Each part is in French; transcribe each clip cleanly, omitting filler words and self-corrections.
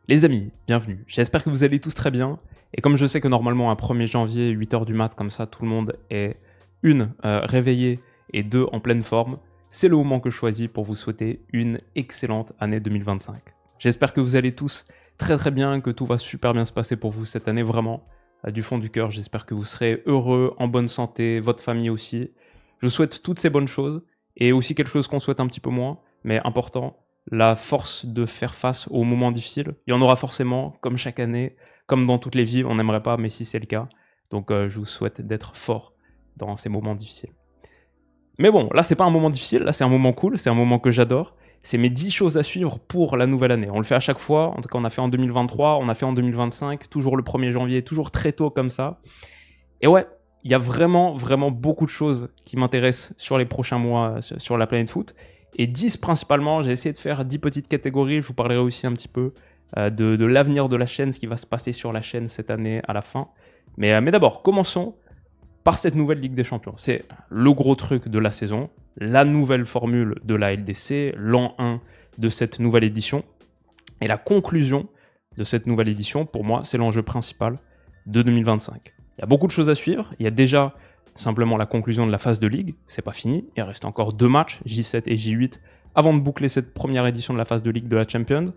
Les amis, bienvenue. J'espère que vous allez tous très bien. Et comme je sais que normalement, un 1er janvier, 8h du mat, comme ça, tout le monde est réveillé et 2 en pleine forme, c'est le moment que je choisis pour vous souhaiter une excellente année 2025. J'espère que vous allez tous très très bien, que tout va super bien se passer pour vous cette année, vraiment, du fond du cœur. J'espère que vous serez heureux, en bonne santé, votre famille aussi. Je vous souhaite toutes ces bonnes choses et aussi quelque chose qu'on souhaite un petit peu moins, mais important, la force de faire face aux moments difficiles. Il y en aura forcément, comme chaque année, comme dans toutes les vies, on n'aimerait pas, mais si c'est le cas. Donc je vous souhaite d'être fort dans ces moments difficiles. Mais bon, là c'est pas un moment difficile, là c'est un moment cool, c'est un moment que j'adore. C'est mes 10 choses à suivre pour la nouvelle année. On le fait à chaque fois, en tout cas on a fait en 2023, on a fait en 2025, toujours le 1er janvier, toujours très tôt comme ça. Et ouais, il y a vraiment beaucoup de choses qui m'intéressent sur les prochains mois sur la planète foot. Et 10 principalement, j'ai essayé de faire 10 petites catégories. Je vous parlerai aussi un petit peu de l'avenir de la chaîne, ce qui va se passer sur la chaîne cette année à la fin. Mais d'abord, commençons par cette nouvelle Ligue des Champions. C'est le gros truc de la saison, la nouvelle formule de la LDC, l'an 1 de cette nouvelle édition. Et la conclusion de cette nouvelle édition, pour moi, c'est l'enjeu principal de 2025. Il y a beaucoup de choses à suivre. Il y a déjà simplement la conclusion de la phase de ligue, c'est pas fini. Il reste encore 2 matchs, J7 et J8, avant de boucler cette première édition de la phase de ligue de la Champions.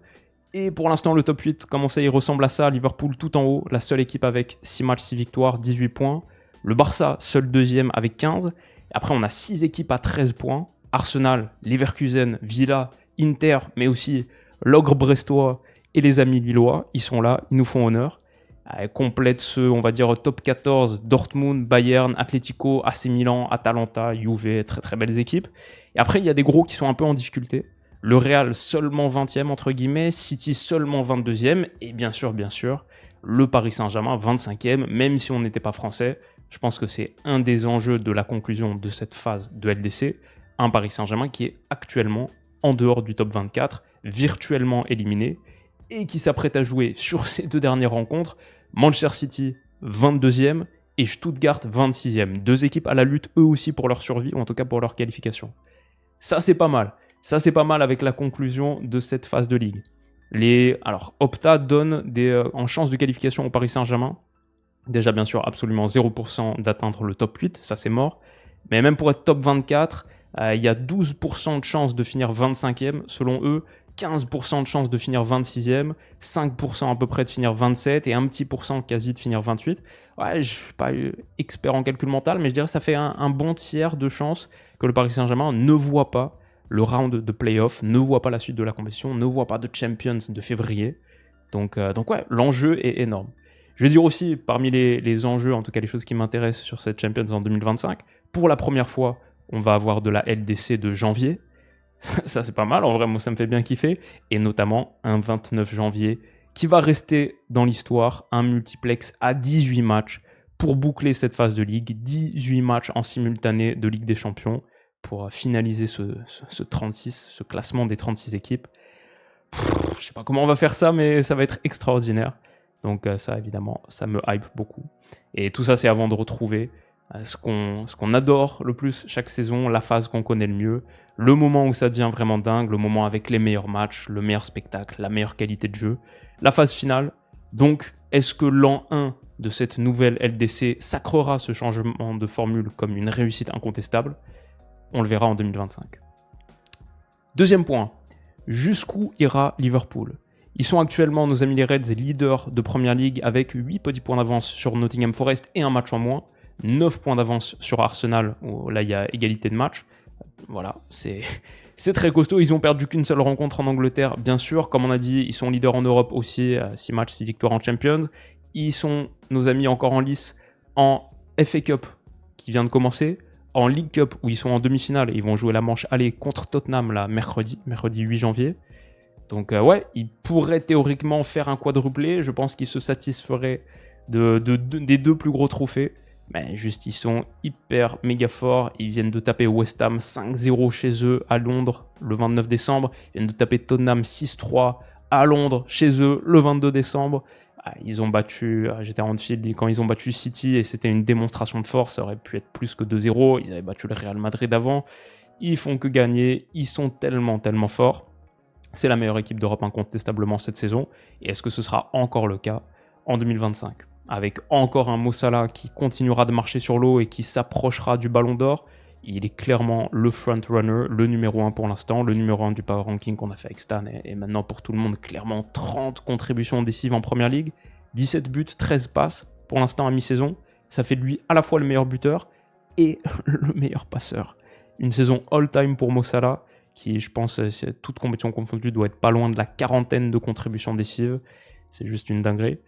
Et pour l'instant, le top 8, comme on sait, il ressemble à ça. Liverpool tout en haut, la seule équipe avec 6 matchs, 6 victoires, 18 points. Le Barça, seul deuxième avec 15. Après, on a 6 équipes à 13 points. Arsenal, Leverkusen, Villa, Inter, mais aussi l'ogre brestois et les amis lillois. Ils sont là, ils nous font honneur. Complète ceux, on va dire, top 14, Dortmund, Bayern, Atlético, AC Milan, Atalanta, Juve, très très belles équipes. Et après, il y a des gros qui sont un peu en difficulté. Le Real seulement 20e, entre guillemets, City seulement 22e, et bien sûr, le Paris Saint-Germain 25e, même si on n'était pas français. Je pense que c'est un des enjeux de la conclusion de cette phase de LDC, un Paris Saint-Germain qui est actuellement en dehors du top 24, virtuellement éliminé, et qui s'apprête à jouer sur ces 2 dernières rencontres, Manchester City 22e et Stuttgart 26e. 2 équipes à la lutte eux aussi pour leur survie, ou en tout cas pour leur qualification. Ça c'est pas mal. Ça c'est pas mal avec la conclusion de cette phase de ligue. Alors Opta donne en chance de qualification au Paris Saint-Germain. Déjà bien sûr absolument 0% d'atteindre le top 8, ça c'est mort. Mais même pour être top 24, il y a 12% de chance de finir 25e selon eux. 15% de chance de finir 26e, 5% à peu près de finir 27 et un petit pourcent quasi de finir 28. Ouais, je ne suis pas expert en calcul mental, mais je dirais que ça fait un bon tiers de chance que le Paris Saint-Germain ne voit pas le round de play-off, ne voit pas la suite de la compétition, ne voit pas de Champions de février. Donc ouais, l'enjeu est énorme. Je vais dire aussi, parmi les enjeux, en tout cas les choses qui m'intéressent sur cette Champions en 2025, pour la première fois, on va avoir de la LDC de janvier. Ça c'est pas mal, en vrai moi ça me fait bien kiffer, et notamment un 29 janvier qui va rester dans l'histoire, un multiplex à 18 matchs pour boucler cette phase de ligue, 18 matchs en simultané de Ligue des Champions pour finaliser ce 36, ce classement des 36 équipes. Je sais pas comment on va faire ça, mais ça va être extraordinaire. Donc ça évidemment, ça me hype beaucoup. Et tout ça c'est avant de retrouver ce qu'on adore le plus chaque saison, la phase qu'on connaît le mieux, le moment où ça devient vraiment dingue, le moment avec les meilleurs matchs, le meilleur spectacle, la meilleure qualité de jeu, la phase finale. Donc, est-ce que l'an 1 de cette nouvelle LDC sacrera ce changement de formule comme une réussite incontestable? On le verra en 2025. Deuxième point, jusqu'où ira Liverpool? Ils sont actuellement, nos amis les Reds, leaders de Premier League avec 8 petits points d'avance sur Nottingham Forest et un match en moins. 9 points d'avance sur Arsenal, où là il y a égalité de match. Voilà, c'est très costaud. Ils ont perdu qu'une seule rencontre en Angleterre, bien sûr. Comme on a dit, ils sont leaders en Europe aussi, 6 matchs, 6 victoires en Champions. Ils sont, nos amis, encore en lice en FA Cup, qui vient de commencer, en League Cup, où ils sont en demi-finale. Ils vont jouer la manche aller contre Tottenham, là, mercredi 8 janvier. Donc ouais, ils pourraient théoriquement faire un quadruplé. Je pense qu'ils se satisferaient des 2 plus gros trophées. Mais juste, ils sont hyper méga forts. Ils viennent de taper West Ham 5-0 chez eux à Londres le 29 décembre. Ils viennent de taper Tottenham 6-3 à Londres chez eux le 22 décembre. Ils ont battu, j'étais à Anfield quand ils ont battu City et c'était une démonstration de force. Ça aurait pu être plus que 2-0. Ils avaient battu le Real Madrid avant. Ils font que gagner. Ils sont tellement forts. C'est la meilleure équipe d'Europe incontestablement cette saison. Et est-ce que ce sera encore le cas en 2025 ? Avec encore un Mo Salah qui continuera de marcher sur l'eau et qui s'approchera du Ballon d'Or, il est clairement le front-runner, le numéro 1 pour l'instant, le numéro 1 du power ranking qu'on a fait avec Stan et maintenant pour tout le monde, clairement 30 contributions décisives en Première Ligue, 17 buts, 13 passes pour l'instant à mi-saison. Ça fait de lui à la fois le meilleur buteur et le meilleur passeur. Une saison all-time pour Mo Salah, qui, je pense, toute compétition confondue, doit être pas loin de la 40aine de contributions décisives. C'est juste une dinguerie.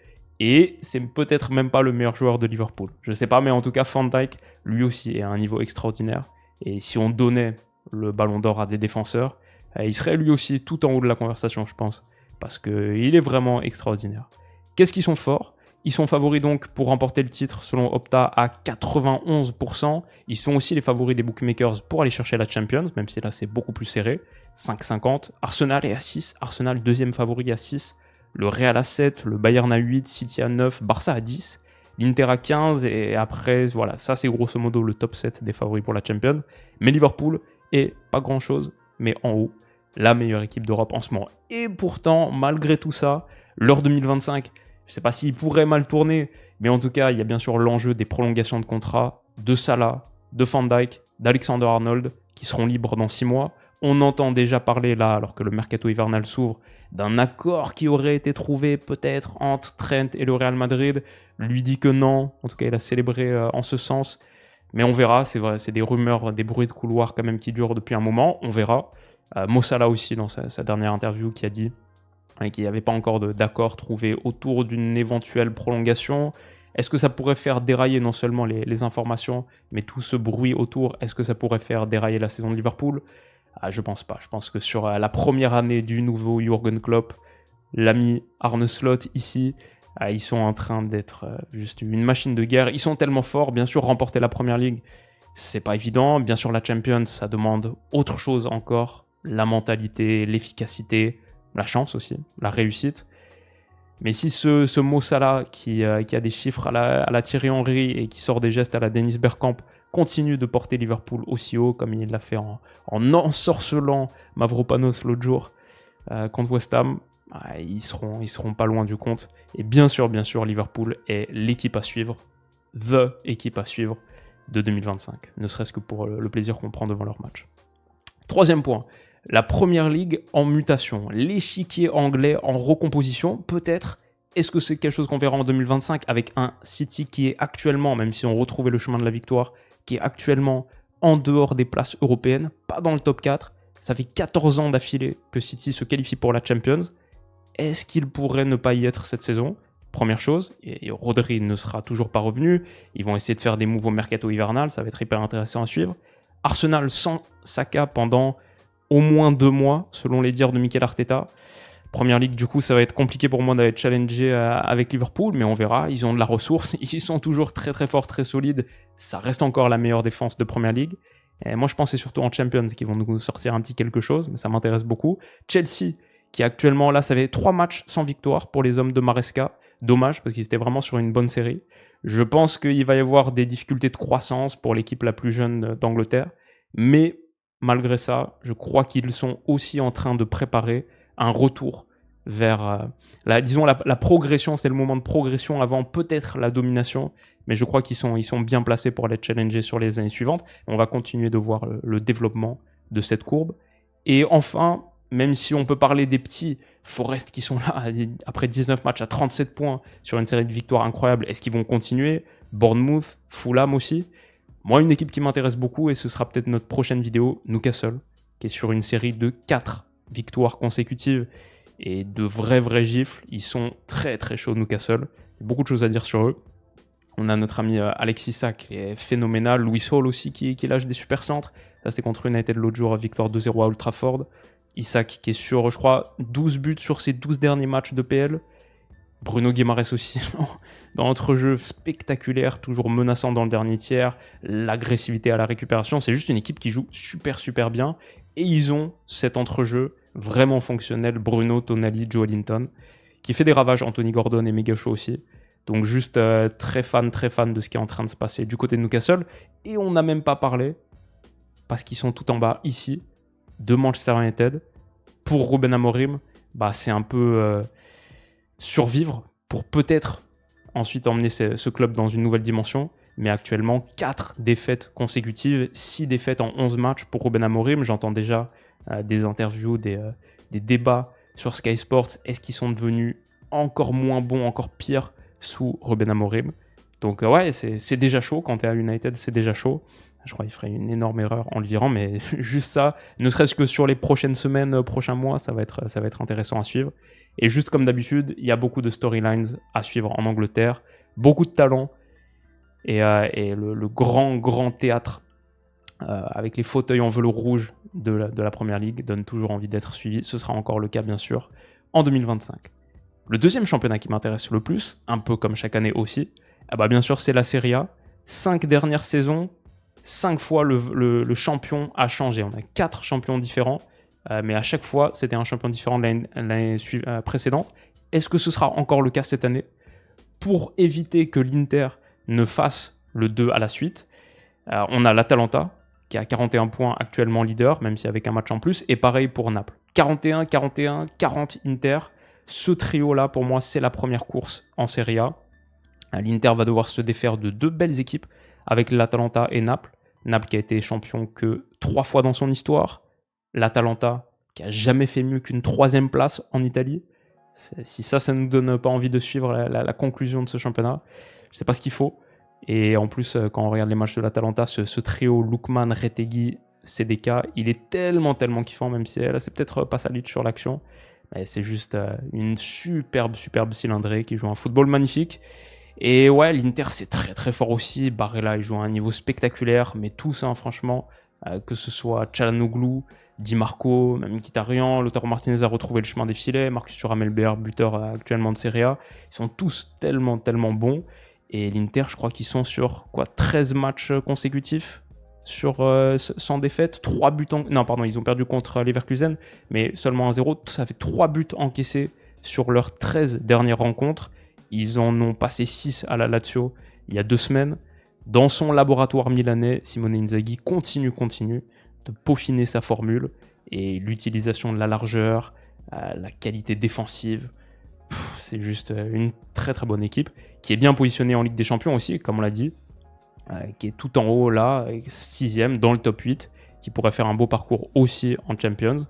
Et c'est peut-être même pas le meilleur joueur de Liverpool. Je sais pas, mais en tout cas, Van Dijk, lui aussi, est à un niveau extraordinaire. Et si on donnait le ballon d'or à des défenseurs, il serait lui aussi tout en haut de la conversation, je pense. Parce qu'il est vraiment extraordinaire. Qu'est-ce qu'ils sont forts ? Ils sont favoris donc pour remporter le titre selon Opta à 91%. Ils sont aussi les favoris des bookmakers pour aller chercher la Champions, même si là c'est beaucoup plus serré. 5,50. Arsenal est à 6. Arsenal deuxième favori à 6. Le Real à 7. Le Bayern à 8. City à 9. Barça à 10. L'Inter à 15. Et après, voilà, ça c'est grosso modo le top 7 des favoris pour la Champions. Mais Liverpool est pas grand chose, mais en haut, la meilleure équipe d'Europe en ce moment. Et pourtant, malgré tout ça, l'heure 2025... Je ne sais pas s'il pourrait mal tourner, mais en tout cas, il y a bien sûr l'enjeu des prolongations de contrat de Salah, de Van Dijk, d'Alexander-Arnold, qui seront libres dans 6 mois. On entend déjà parler là, alors que le mercato hivernal s'ouvre, d'un accord qui aurait été trouvé peut-être entre Trent et le Real Madrid. Lui dit que non, en tout cas il a célébré en ce sens. Mais on verra, c'est vrai, c'est des rumeurs, des bruits de couloir quand même qui durent depuis un moment, on verra. Mo Salah aussi, dans sa dernière interview, qui a dit qu'il n'y avait pas encore d'accord trouvé autour d'une éventuelle prolongation. Est-ce que ça pourrait faire dérailler non seulement les informations, mais tout ce bruit autour, est-ce que ça pourrait faire dérailler la saison de Liverpool ? Je pense pas. Je pense que sur la première année du nouveau Jürgen Klopp, l'ami Arne Slot ici, ils sont en train d'être juste une machine de guerre. Ils sont tellement forts, bien sûr, remporter la Première Ligue, c'est pas évident. Bien sûr, la Champions, ça demande autre chose encore. La mentalité, l'efficacité, la chance aussi, la réussite. Mais si ce Mo Salah qui a des chiffres à la Thierry Henry et qui sort des gestes à la Dennis Bergkamp continue de porter Liverpool aussi haut comme il l'a fait en ensorcelant Mavropanos l'autre jour contre West Ham, ils seront pas loin du compte. Et bien sûr, Liverpool est l'équipe à suivre, the équipe à suivre de 2025, ne serait-ce que pour le plaisir qu'on prend devant leur match. Troisième point, la Première Ligue en mutation, l'échiquier anglais en recomposition, peut-être. Est-ce que c'est quelque chose qu'on verra en 2025 avec un City qui est actuellement, même si on retrouvait le chemin de la victoire, qui est actuellement en dehors des places européennes, pas dans le top 4. Ça fait 14 ans d'affilée que City se qualifie pour la Champions. Est-ce qu'il pourrait ne pas y être cette saison ? Première chose, et Rodri ne sera toujours pas revenu. Ils vont essayer de faire des moves au mercato hivernal, ça va être hyper intéressant à suivre. Arsenal sans Saka pendant au moins 2 mois, selon les dires de Mikel Arteta. Première Ligue, du coup, ça va être compliqué pour moi d'aller challenger avec Liverpool, mais on verra. Ils ont de la ressource, ils sont toujours très très forts, très solides. Ça reste encore la meilleure défense de Première Ligue. Et moi, je pense que c'est surtout en Champions qu'ils vont nous sortir un petit quelque chose, mais ça m'intéresse beaucoup. Chelsea, qui actuellement, là, ça fait 3 matchs sans victoire pour les hommes de Maresca. Dommage, parce qu'ils étaient vraiment sur une bonne série. Je pense qu'il va y avoir des difficultés de croissance pour l'équipe la plus jeune d'Angleterre, mais malgré ça, je crois qu'ils sont aussi en train de préparer un retour vers la progression. C'était le moment de progression avant peut-être la domination, mais je crois qu'ils sont bien placés pour les challenger sur les années suivantes. On va continuer de voir le développement de cette courbe. Et enfin, même si on peut parler des petits, Forest qui sont là après 19 matchs à 37 points sur une série de victoires incroyables, est-ce qu'ils vont continuer ? Bournemouth, Fulham aussi. Moi, une équipe qui m'intéresse beaucoup, et ce sera peut-être notre prochaine vidéo, Newcastle, qui est sur une série de 4 victoires consécutives et de vrais gifles. Ils sont très très chauds, Newcastle. Il y a beaucoup de choses à dire sur eux. On a notre ami Alex Isak, qui est phénoménal. Louis Hall aussi, qui lâche des super centres. Ça, c'était contre United l'autre jour, victoire 2-0 à Old Trafford. Isak qui est sur, je crois, 12 buts sur ses 12 derniers matchs de PL. Bruno Guimaraes aussi, dans l'entrejeu spectaculaire, toujours menaçant dans le dernier tiers, l'agressivité à la récupération. C'est juste une équipe qui joue super bien. Et ils ont cet entrejeu vraiment fonctionnel, Bruno, Tonali, Joe Linton, qui fait des ravages, Anthony Gordon et Mega Show aussi. Donc juste très fan de ce qui est en train de se passer du côté de Newcastle. Et on n'a même pas parlé, parce qu'ils sont tout en bas ici, de Manchester United. pour Ruben Amorim, c'est un peu survivre pour peut-être ensuite emmener ce club dans une nouvelle dimension. Mais actuellement, 4 défaites consécutives, 6 défaites en 11 matchs pour Ruben Amorim. J'entends déjà des interviews, des débats sur Sky Sports. Est-ce qu'ils sont devenus encore moins bons, encore pires sous Ruben Amorim? Donc ouais, c'est déjà chaud. Quand tu es à United, c'est déjà chaud. Je crois qu'il ferait une énorme erreur en le virant, mais juste ça, ne serait-ce que sur les prochaines semaines, prochains mois, ça va être intéressant à suivre. Et juste comme d'habitude, il y a beaucoup de storylines à suivre en Angleterre, beaucoup de talent, et le grand théâtre avec les fauteuils en velours rouge de la Première Ligue donne toujours envie d'être suivi. Ce sera encore le cas, bien sûr, en 2025. Le deuxième championnat qui m'intéresse le plus, un peu comme chaque année aussi, bien sûr, c'est la Serie A. 5 dernières saisons, 5 fois le champion a changé. On a 4 champions différents, mais à chaque fois, c'était un champion différent de l'année précédente. Est-ce que ce sera encore le cas cette année? Pour éviter que l'Inter ne fasse le 2 à la suite, on a l'Atalanta, qui a 41 points actuellement leader, même si avec un match en plus, et pareil pour Naples. 41, 41, 40 Inter. Ce trio-là, pour moi, c'est la première course en Serie A. L'Inter va devoir se défaire de 2 belles équipes avec l'Atalanta et Naples. Naples qui a été champion que 3 fois dans son histoire. L'Atalanta qui a jamais fait mieux qu'une 3e place en Italie. Si ça ne nous donne pas envie de suivre la conclusion de ce championnat, je ne sais pas ce qu'il faut. Et en plus, quand on regarde les matchs de l'Atalanta, ce trio Lookman, Retegui, CDK, il est tellement kiffant, même si là, c'est peut-être pas Salic sur l'action. Mais c'est juste une superbe cylindrée qui joue un football magnifique. Et ouais, l'Inter, c'est très fort aussi. Barella, il joue à un niveau spectaculaire, mais tous, franchement, que ce soit Çalhanoğlu, Di Marco, même Mkhitaryan, Lautaro Martinez a retrouvé le chemin des filets, Marcus Thuram, meilleur buteur actuellement de Serie A. Ils sont tous tellement bons. Et l'Inter, je crois qu'ils sont sur 13 matchs consécutifs sans défaite, 3 buts Non, pardon, ils ont perdu contre Leverkusen, mais seulement 1-0. Ça fait 3 buts encaissés sur leurs 13 dernières rencontres. Ils en ont passé 6 à la Lazio il y a 2 semaines. Dans son laboratoire milanais, Simone Inzaghi continue de peaufiner sa formule et l'utilisation de la largeur, la qualité défensive. C'est juste une très bonne équipe qui est bien positionnée en Ligue des Champions aussi, comme on l'a dit, qui est tout en haut là, 6e dans le top 8, qui pourrait faire un beau parcours aussi en Champions.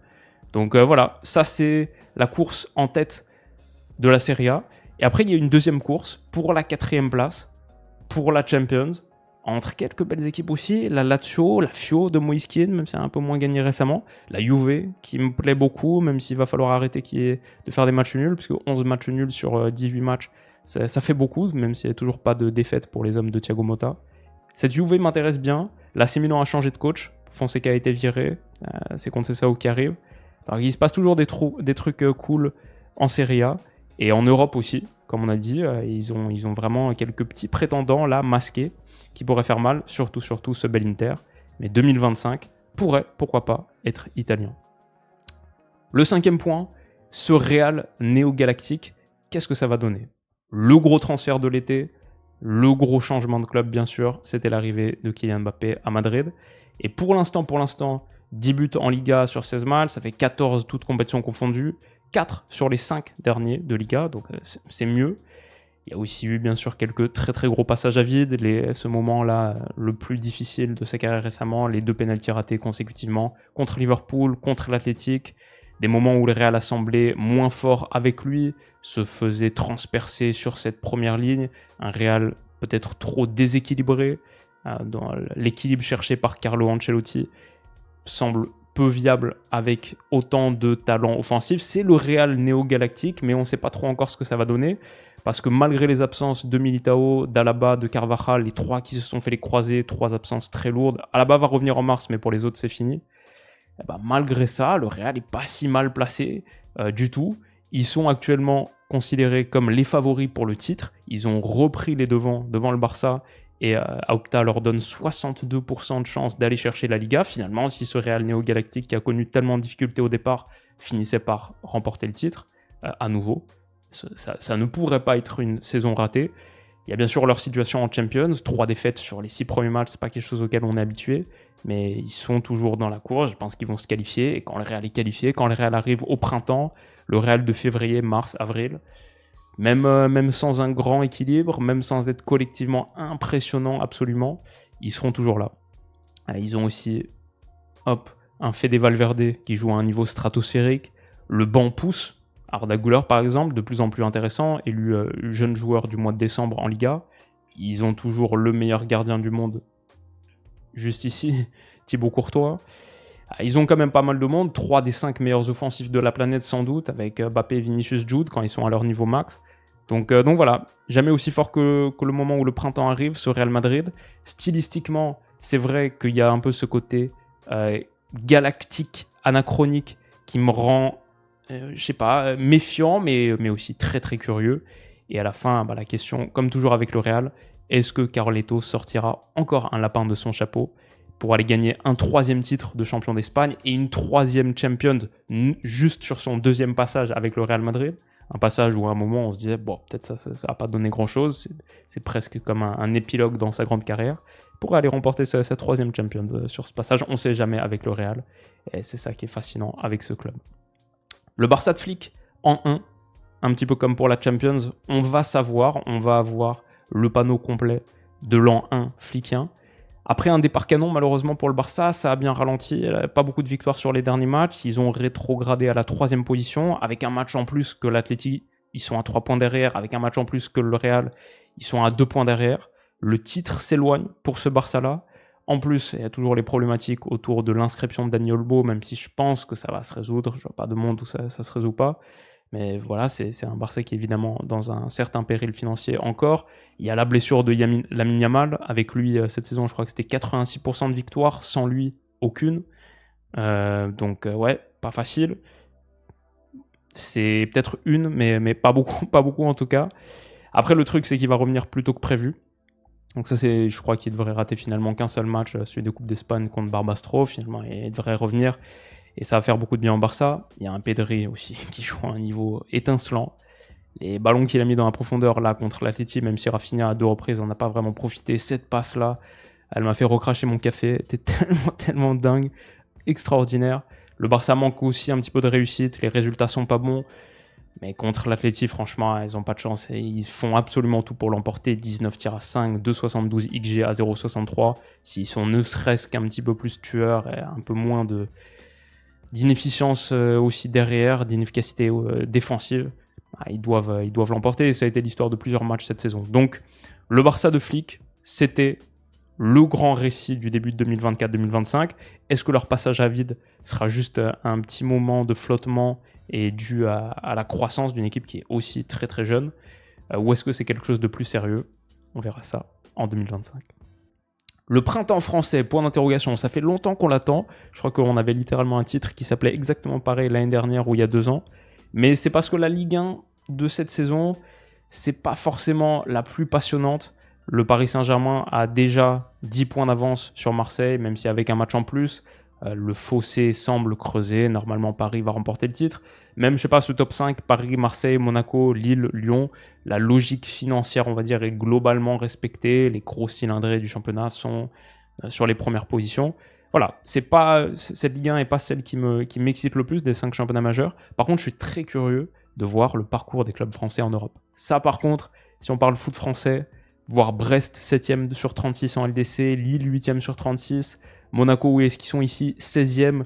Donc voilà, ça c'est la course en tête de la Serie A. Et après, il y a une deuxième course pour la 4e place, pour la Champions, entre quelques belles équipes aussi, la Lazio, la Fio de Moise Kean, même si elle a un peu moins gagné récemment, la Juve, qui me plaît beaucoup, même s'il va falloir arrêter de faire des matchs nuls, parce que 11 matchs nuls sur 18 matchs, ça fait beaucoup, même s'il n'y a toujours pas de défaite pour les hommes de Thiago Motta. Cette Juve m'intéresse bien, l'AC Milan a changé de coach, Fonseca a été viré, c'est Conceição qui arrive. Alors, il se passe toujours des trucs cool en Serie A, et en Europe aussi, comme on a dit, ils ont vraiment quelques petits prétendants là, masqués, qui pourraient faire mal, surtout ce bel Inter. Mais 2025 pourrait, pourquoi pas, être italien. Le 5e point, ce Real néo-galactique, qu'est-ce que ça va donner? Le gros transfert de l'été, le gros changement de club bien sûr, c'était l'arrivée de Kylian Mbappé à Madrid. Et pour l'instant, 10 buts en Liga sur 16 matchs, ça fait 14 toutes compétitions confondues, 4 sur les 5 derniers de Liga, donc c'est mieux. Il y a aussi eu bien sûr quelques très gros passages à vide, ce moment-là le plus difficile de sa carrière récemment, les 2 pénaltys ratés consécutivement contre Liverpool, contre l'Athletic, des moments où le Real a semblé moins fort avec lui, se faisait transpercer sur cette première ligne, un Real peut-être trop déséquilibré, dans l'équilibre cherché par Carlo Ancelotti semble peu viable avec autant de talent offensif. C'est le Real néo-galactique, mais on ne sait pas trop encore ce que ça va donner, parce que malgré les absences de Militao, d'Alaba, de Carvajal, les 3 qui se sont fait les croisés, 3 absences très lourdes. Alaba va revenir en mars, mais pour les autres, c'est fini. Malgré ça, le Real n'est pas si mal placé du tout. Ils sont actuellement considérés comme les favoris pour le titre. Ils ont repris les devants devant le Barça, et Opta leur donne 62% de chance d'aller chercher la Liga. Finalement, si ce Real néo-galactique qui a connu tellement de difficultés au départ finissait par remporter le titre à nouveau, ça ne pourrait pas être une saison ratée. Il y a bien sûr leur situation en Champions, 3 défaites sur les 6 premiers matchs, c'est pas quelque chose auquel on est habitué, mais ils sont toujours dans la course, je pense qu'ils vont se qualifier, et quand le Real est qualifié, quand le Real arrive au printemps, le Real de février, mars, avril, même sans un grand équilibre, même sans être collectivement impressionnant absolument, ils seront toujours là. Ils ont aussi, un Fede Valverde qui joue à un niveau stratosphérique, le banc pousse, Arda Güler par exemple, de plus en plus intéressant, élu jeune joueur du mois de décembre en Liga. Ils ont toujours le meilleur gardien du monde, juste ici, Thibaut Courtois. Ils ont quand même pas mal de monde, 3 des 5 meilleurs offensifs de la planète sans doute, avec Mbappé, Vinicius, Jude, quand ils sont à leur niveau max. Donc voilà, jamais aussi fort que le moment où le printemps arrive, ce Real Madrid. Stylistiquement, c'est vrai qu'il y a un peu ce côté galactique, anachronique, qui me rend méfiant, mais aussi très très curieux. Et à la fin, la question, comme toujours avec le Real, est-ce que Carleto sortira encore un lapin de son chapeau pour aller gagner un 3e titre de champion d'Espagne et une 3e Champions juste sur son 2e passage avec le Real Madrid? Un passage où à un moment on se disait, bon, peut-être ça va pas donner grand-chose, c'est presque comme un épilogue dans sa grande carrière, pour aller remporter sa 3e Champions sur ce passage, on sait jamais avec le Real, et c'est ça qui est fascinant avec ce club. Le Barça de Flick en 1, petit peu comme pour la Champions, on va avoir le panneau complet de l'an 1 flickien. Après un départ canon, malheureusement pour le Barça, ça a bien ralenti. Pas beaucoup de victoires sur les derniers matchs. Ils ont rétrogradé à la 3e position, avec un match en plus que l'Atleti, ils sont à 3 points derrière, avec un match en plus que le Real, ils sont à 2 points derrière. Le titre s'éloigne pour ce Barça-là. En plus, il y a toujours les problématiques autour de l'inscription de Dani Olmo, même si je pense que ça va se résoudre. Je vois pas de monde où ça se résout pas. Mais voilà, c'est un Barça qui est évidemment dans un certain péril financier encore. Il y a la blessure de Lamine Yamal. Avec lui, cette saison, je crois que c'était 86% de victoires. Sans lui, aucune. Donc, pas facile. C'est peut-être une, mais pas beaucoup en tout cas. Après, le truc, c'est qu'il va revenir plus tôt que prévu. Donc ça, je crois qu'il devrait rater finalement qu'un seul match, celui de Coupe d'Espagne contre Barbastro. Finalement, il devrait revenir. Et ça va faire beaucoup de bien au Barça. Il y a un Pedri aussi qui joue à un niveau étincelant. Les ballons qu'il a mis dans la profondeur là contre l'Atleti, même si Rafinha à 2 reprises n'en a pas vraiment profité, cette passe là, elle m'a fait recracher mon café. C'était tellement dingue, extraordinaire. Le Barça manque aussi un petit peu de réussite, les résultats sont pas bons. Mais contre l'Atleti, franchement, ils n'ont pas de chance. Et ils font absolument tout pour l'emporter. 19 tirs à 5, 2,72 XG à 0,63. S'ils sont ne serait-ce qu'un petit peu plus tueurs et un peu moins d'inefficience aussi derrière, d'inefficacité défensive, ils doivent l'emporter. Et ça a été l'histoire de plusieurs matchs cette saison. Donc, le Barça de Flick, c'était le grand récit du début de 2024-2025. Est-ce que leur passage à vide sera juste un petit moment de flottement et dû à la croissance d'une équipe qui est aussi très très jeune, ou est-ce que c'est quelque chose de plus sérieux? On verra ça en 2025. Le printemps français, point d'interrogation, ça fait longtemps qu'on l'attend. Je crois qu'on avait littéralement un titre qui s'appelait exactement pareil l'année dernière ou il y a 2 ans. Mais c'est parce que la Ligue 1 de cette saison, c'est pas forcément la plus passionnante. Le Paris Saint-Germain a déjà 10 points d'avance sur Marseille, même si avec un match en plus, le fossé semble creuser. Normalement, Paris va remporter le titre. Même, je sais pas, ce top 5, Paris, Marseille, Monaco, Lille, Lyon, la logique financière, on va dire, est globalement respectée. Les gros cylindrés du championnat sont sur les premières positions. Voilà, cette Ligue 1 n'est pas celle qui m'excite le plus des 5 championnats majeurs. Par contre, je suis très curieux de voir le parcours des clubs français en Europe. Ça, par contre, si on parle foot français, voir Brest 7e sur 36 en LDC, Lille 8e sur 36, Monaco, où est-ce qu'ils sont ici 16e.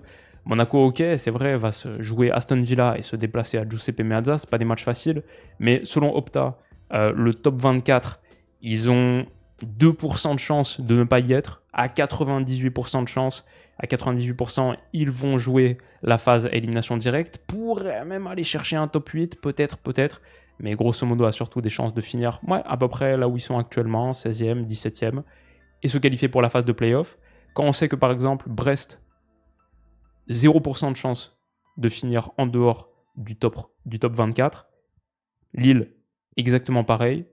Monaco, ok, c'est vrai, va se jouer Aston Villa et se déplacer à Giuseppe Meazza, c'est pas des matchs faciles, mais selon Opta, le top 24, ils ont 2% de chance de ne pas y être, à 98% de chance, à 98%, ils vont jouer la phase élimination directe, pourraient même aller chercher un top 8, peut-être, mais grosso modo a surtout des chances de finir à peu près là où ils sont actuellement, 16e, 17e, et se qualifier pour la phase de play-off. Quand on sait que par exemple Brest, 0% de chance de finir en dehors du top 24, Lille, exactement pareil,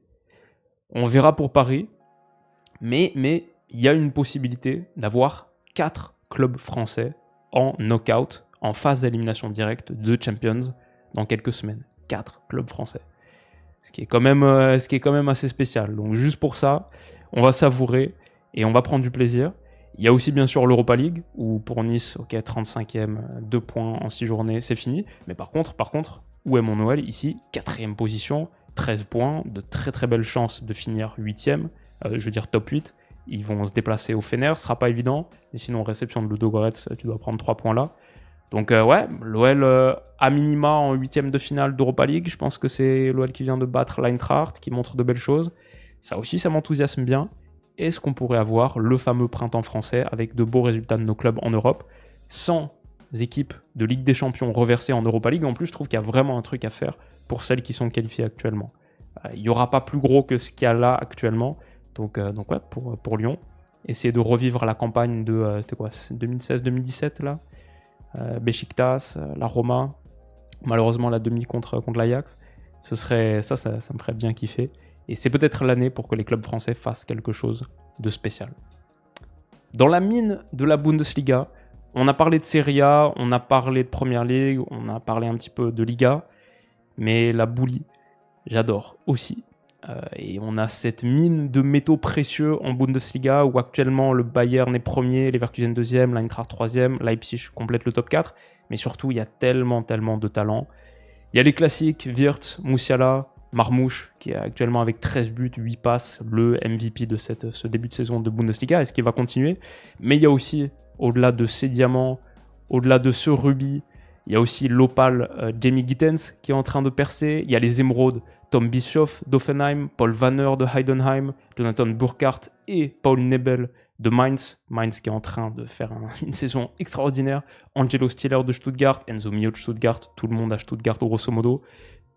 on verra pour Paris, mais il y a une possibilité d'avoir 4 clubs français en knock-out, en phase d'élimination directe de Champions dans quelques semaines. 4 clubs français. ce qui est quand même assez spécial. Donc juste pour ça, on va savourer et on va prendre du plaisir. Il y a aussi bien sûr l'Europa League, où pour Nice, ok, 35e, 2 points en 6 journées, c'est fini. Mais par contre, où est mon Noël? Ici, 4e position, 13 points, de très très belles chances de finir 8e, je veux dire top 8. Ils vont se déplacer au Fener, ce sera pas évident, mais sinon réception de Ludogorets, tu dois prendre 3 points là. Donc ouais, l'OL à minima en 8e de finale d'Europa League, je pense que c'est l'OL qui vient de battre l'Eintracht, qui montre de belles choses. Ça aussi, ça m'enthousiasme bien. Est-ce qu'on pourrait avoir le fameux printemps français avec de beaux résultats de nos clubs en Europe, sans équipes de Ligue des Champions reversées en Europa League? En plus, je trouve qu'il y a vraiment un truc à faire pour celles qui sont qualifiées actuellement. Il n'y aura pas plus gros que ce qu'il y a là actuellement. Donc ouais, pour Lyon, essayer de revivre la campagne de c'était quoi, 2016-2017 là, Beşiktaş, la Roma, malheureusement la demi contre l'Ajax, ça me ferait bien kiffer. Et c'est peut-être l'année pour que les clubs français fassent quelque chose de spécial. Dans la mine de la Bundesliga, on a parlé de Serie A, on a parlé de Premier League, on a parlé un petit peu de Liga, mais la Bully, j'adore aussi. Et on a cette mine de métaux précieux en Bundesliga où actuellement le Bayern est premier, Leverkusen deuxième, l'Eintracht troisième, Leipzig complète le top 4. Mais surtout, il y a tellement de talent. Il y a les classiques, Wirtz, Musiala, Marmouche, qui est actuellement avec 13 buts, 8 passes, le MVP de ce début de saison de Bundesliga. Est-ce qu'il va continuer? Mais il y a aussi, au-delà de ces diamants, au-delà de ce rubis, il y a aussi l'opale Jamie Gittens qui est en train de percer. Il y a les émeraudes Tom Bischoff d'Offenheim, Paul Wanner de Heidenheim, Jonathan Burkhardt et Paul Nebel de Mainz. Mainz qui est en train de faire une saison extraordinaire. Angelo Stiller de Stuttgart, Enzo Mio de Stuttgart, tout le monde à Stuttgart grosso modo.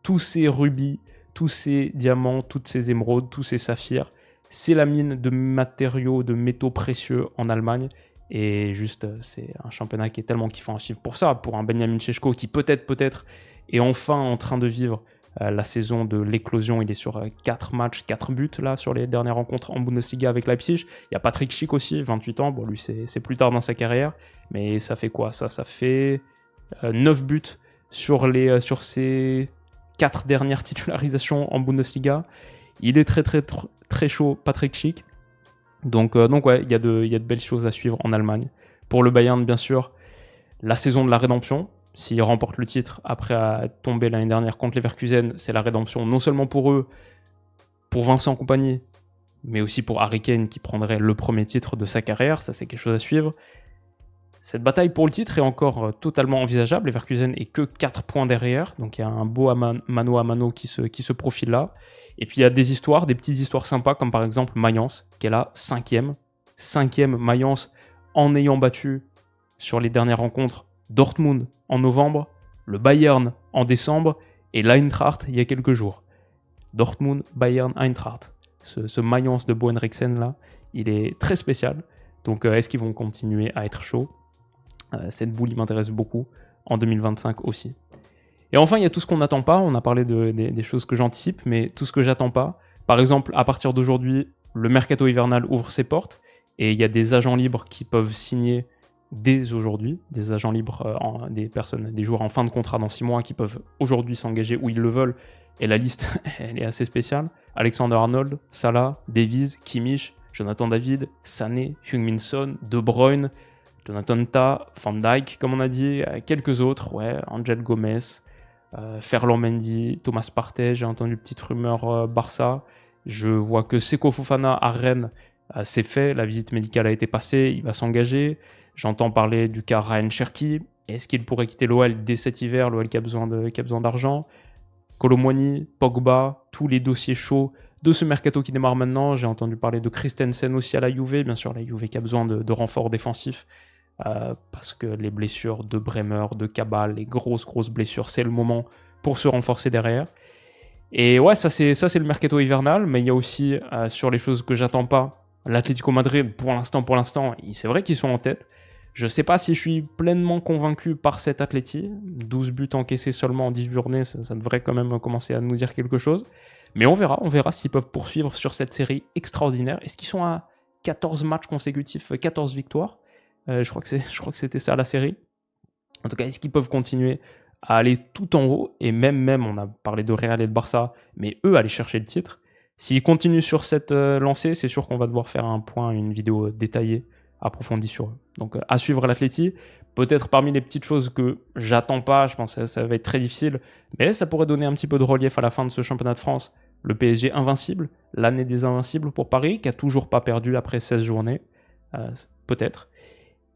Tous ces rubis, tous ces diamants, toutes ces émeraudes, tous ces saphirs, c'est la mine de matériaux, de métaux précieux en Allemagne. Et juste, c'est un championnat qui est tellement kiffant à suivre pour ça, pour un Benjamin Šeško qui peut-être est enfin en train de vivre la saison de l'éclosion. Il est sur 4 matchs, 4 buts là sur les dernières rencontres en Bundesliga avec Leipzig. Il y a Patrick Schick aussi, 28 ans. Bon, lui, c'est plus tard dans sa carrière. Mais ça fait quoi ça fait 9 buts sur ses 4 dernières titularisations en Bundesliga. Il est très chaud, Patrick Schick. Donc ouais, il y a de belles choses à suivre en Allemagne. Pour le Bayern, bien sûr, la saison de la rédemption. S'ils remportent le titre après être tombé l'année dernière contre Leverkusen, c'est la rédemption non seulement pour eux, pour Vincent Kompany, mais aussi pour Harry Kane qui prendrait le premier titre de sa carrière. Ça, c'est quelque chose à suivre. Cette bataille pour le titre est encore totalement envisageable. Leverkusen est que 4 points derrière, donc il y a un beau mano à mano qui se profile là. Et puis il y a des petites histoires sympas, comme par exemple Mayence, qui est là, 5e Mayence, en ayant battu sur les dernières rencontres Dortmund en novembre, le Bayern en décembre, et l'Eintracht il y a quelques jours. Dortmund, Bayern, Eintracht. Ce Mayence de Bo Henriksen là, il est très spécial. Donc est-ce qu'ils vont continuer à être chauds? Cette boule m'intéresse beaucoup, en 2025 aussi. Et enfin, il y a tout ce qu'on n'attend pas. On a parlé des choses que j'anticipe, mais tout ce que j'attends pas. Par exemple, à partir d'aujourd'hui, le mercato hivernal ouvre ses portes et il y a des agents libres qui peuvent signer dès aujourd'hui, des agents libres, des joueurs en fin de contrat dans 6 mois qui peuvent aujourd'hui s'engager où ils le veulent. Et la liste, elle est assez spéciale. Alexander Arnold, Salah, Davies, Kimmich, Jonathan David, Sané, Heung-min Son, De Bruyne, Jonathan Tah, Van Dijk, comme on a dit, quelques autres, ouais, Angel Gomez, Ferland Mendy, Thomas Partey, j'ai entendu une petite rumeur Barça. Je vois que Seko Fofana à Rennes, c'est fait, la visite médicale a été passée, il va s'engager. J'entends parler du cas Ryan Cherki. Est-ce qu'il pourrait quitter l'OL dès cet hiver, l'OL qui a besoin d'argent? Kolo Muani, Pogba, tous les dossiers chauds de ce mercato qui démarre maintenant. J'ai entendu parler de Christensen aussi à la Juve, bien sûr la Juve qui a besoin de renforts défensifs. Parce que les blessures de Bremer, de Cabal, les grosses blessures, c'est le moment pour se renforcer derrière. Et ouais, ça c'est le mercato hivernal, mais il y a aussi sur les choses que j'attends pas, l'Atlético Madrid, pour l'instant, c'est vrai qu'ils sont en tête. Je sais pas si je suis pleinement convaincu par cet Atleti. 12 buts encaissés seulement en 10 journées, ça devrait quand même commencer à nous dire quelque chose. Mais on verra s'ils peuvent poursuivre sur cette série extraordinaire. Est-ce qu'ils sont à 14 matchs consécutifs, 14 victoires? Je crois que c'était ça la série. En tout cas, est-ce qu'ils peuvent continuer à aller tout en haut, et même, on a parlé de Real et de Barça, mais eux, aller chercher le titre. S'ils continuent sur cette lancée, c'est sûr qu'on va devoir faire un point, une vidéo détaillée, approfondie sur eux. Donc à suivre l'Atleti. Peut-être parmi les petites choses que j'attends pas, je pense que ça va être très difficile, mais ça pourrait donner un petit peu de relief à la fin de ce championnat de France. Le PSG invincible, l'année des invincibles pour Paris, qui a toujours pas perdu après 16 journées, peut-être.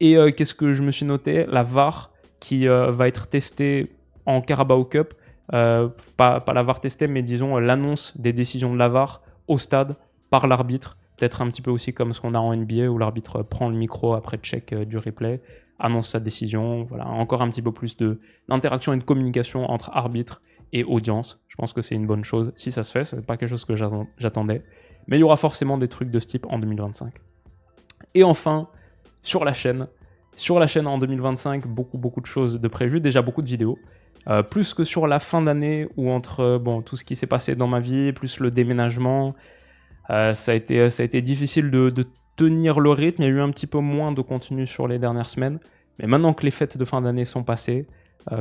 Et qu'est-ce que je me suis noté? La VAR qui va être testée en Carabao Cup, pas la VAR testée, mais disons l'annonce des décisions de la VAR au stade par l'arbitre. Peut-être un petit peu aussi comme ce qu'on a en NBA où l'arbitre prend le micro après check du replay, annonce sa décision. Voilà, encore un petit peu plus d'interaction et de communication entre arbitre et audience. Je pense que c'est une bonne chose. Si ça se fait, c'est pas quelque chose que j'attendais. Mais il y aura forcément des trucs de ce type en 2025. Et enfin, sur la chaîne en 2025, beaucoup de choses de prévues. Déjà beaucoup de vidéos. Plus que sur la fin d'année ou entre tout ce qui s'est passé dans ma vie, plus le déménagement. Ça a été difficile de tenir le rythme. Il y a eu un petit peu moins de contenu sur les dernières semaines. Mais maintenant que les fêtes de fin d'année sont passées,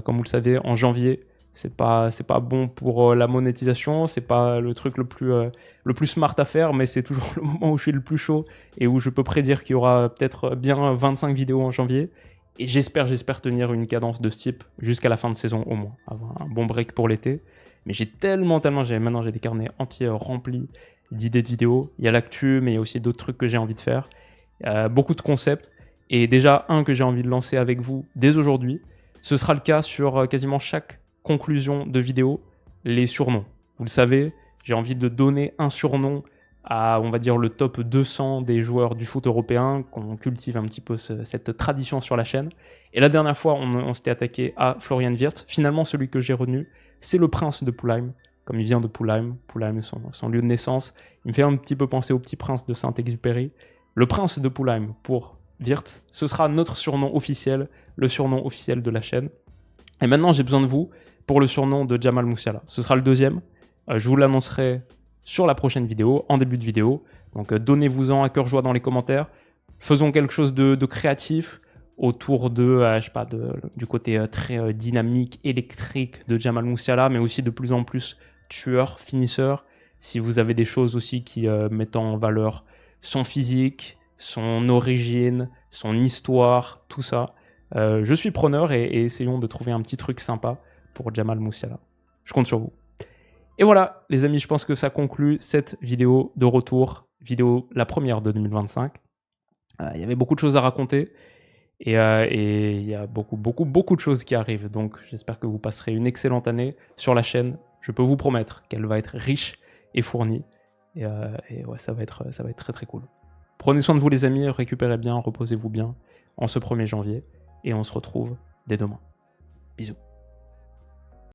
comme vous le savez, en janvier, c'est pas bon pour la monétisation. C'est pas le truc le plus smart à faire, mais c'est toujours le moment où je suis le plus chaud et où je peux prédire qu'il y aura peut-être bien 25 vidéos en janvier. Et j'espère tenir une cadence de ce type jusqu'à la fin de saison au moins. Avoir un bon break pour l'été. Mais j'ai maintenant j'ai des carnets entiers remplis d'idées de vidéos. Il y a l'actu, mais il y a aussi d'autres trucs que j'ai envie de faire. Beaucoup de concepts. Et déjà, un que j'ai envie de lancer avec vous dès aujourd'hui. Ce sera le cas sur quasiment chaque conclusion de vidéo, les surnoms. Vous le savez, j'ai envie de donner un surnom à, on va dire, le top 200 des joueurs du foot européen, qu'on cultive un petit peu cette tradition sur la chaîne. Et la dernière fois, on s'était attaqué à Florian Wirtz. Finalement, celui que j'ai retenu, c'est le prince de Pulheim. Comme il vient de Pulheim est son lieu de naissance. Il me fait un petit peu penser au petit prince de Saint-Exupéry. Le prince de Pulheim pour Wirtz, ce sera notre surnom officiel, le surnom officiel de la chaîne. Et maintenant, j'ai besoin de vous pour le surnom de Jamal Musiala. Ce sera le deuxième. Je vous l'annoncerai sur la prochaine vidéo, en début de vidéo. Donc donnez-vous-en à cœur joie dans les commentaires. Faisons quelque chose de créatif autour du côté très dynamique, électrique de Jamal Musiala, mais aussi de plus en plus tueur, finisseur. Si vous avez des choses aussi qui mettent en valeur son physique, son origine, son histoire, tout ça, je suis preneur et essayons de trouver un petit truc sympa pour Jamal Musiala. Je compte sur vous. Et voilà, les amis, je pense que ça conclut cette vidéo de retour, la première de 2025. Il y avait beaucoup de choses à raconter et il y a beaucoup de choses qui arrivent. Donc, j'espère que vous passerez une excellente année sur la chaîne. Je peux vous promettre qu'elle va être riche et fournie. Et ouais, ça va être très très cool. Prenez soin de vous, les amis, récupérez bien, reposez-vous bien en ce 1er janvier. Et on se retrouve dès demain. Bisous.